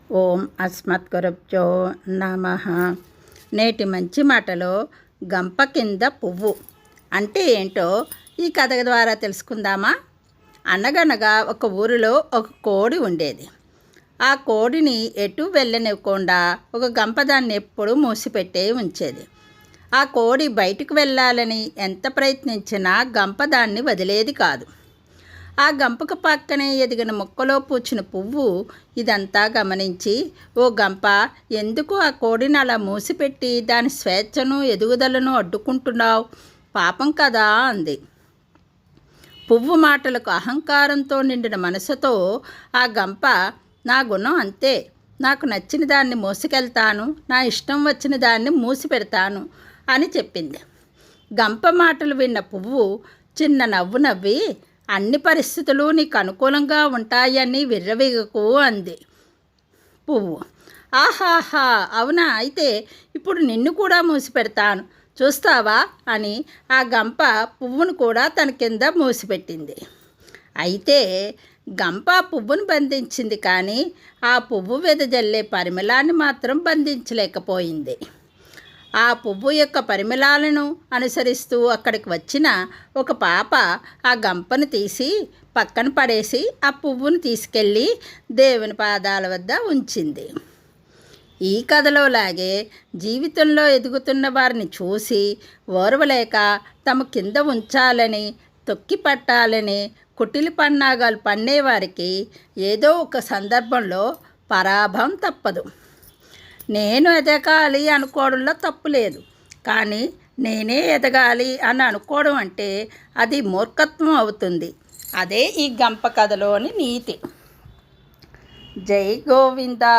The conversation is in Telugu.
ఓం అస్మద్గురుభ్యో నమః. నేటి మంచి మాటలో గంప కింద పువ్వు అంటే ఏంటో ఈ కథ ద్వారా తెలుసుకుందామా. అనగనగా ఒక ఊరిలో ఒక కోడి ఉండేది. ఆ కోడిని ఎటు వెళ్ళనివ్వకుండా ఒక గంప దాన్ని ఎప్పుడూ మూసిపెట్టే ఉంచేది. ఆ కోడి బయటకు వెళ్ళాలని ఎంత ప్రయత్నించినా గంప దాన్ని వదిలేది కాదు. ఆ గంపకు పక్కనే ఎదిగిన మొక్కలో పూచిన పువ్వు ఇదంతా గమనించి, ఓ గంప, ఎందుకు ఆ కోడిని అలా మూసిపెట్టి దాని స్వేచ్ఛను ఎదుగుదలను అడ్డుకుంటున్నావు? పాపం కదా అంది. పువ్వు మాటలకు అహంకారంతో నిండిన మనసుతో ఆ గంప, నా గుణం అంతే, నాకు నచ్చిన దాన్ని మోసుకెళ్తాను, నా ఇష్టం వచ్చిన దాన్ని మూసిపెడతాను అని చెప్పింది. గంప మాటలు విన్న పువ్వు చిన్న నవ్వు నవ్వి, అన్ని పరిస్థితులు నీకు అనుకూలంగా ఉంటాయని విర్రవీగకు అంది. పువ్వు, ఆహాహా, అవునా, అయితే ఇప్పుడు నిన్ను కూడా మూసిపెడతాను, చూస్తావా అని ఆ గంప పువ్వును కూడా తన కింద మూసిపెట్టింది. అయితే గంప పువ్వును బంధించింది, కానీ ఆ పువ్వు వెదజల్లే పరిమళాన్ని మాత్రం బంధించలేకపోయింది. ఆ పువ్వు యొక్క పరిమళాలను అనుసరిస్తూ అక్కడికి వచ్చిన ఒక పాప ఆ గంపను తీసి పక్కన పడేసి ఆ పువ్వును తీసుకెళ్ళి దేవుని పాదాల వద్ద ఉంచింది. ఈ కథలో లాగే జీవితంలో ఎదుగుతున్న వారిని చూసి ఓర్వలేక తమ కింద ఉంచాలని, తొక్కి పట్టాలని కుటిలి పన్నాగాలు పన్నేవారికి ఏదో ఒక సందర్భంలో పరాభవం తప్పదు. నేను ఎదగాలి అనుకోవడంలో తప్పు లేదు, కానీ నేనే ఎదగాలి అని అనుకోవడం అంటే అది మూర్ఖత్వం అవుతుంది. అదే ఈ గంప కథలోని నీతి. జై గోవిందా.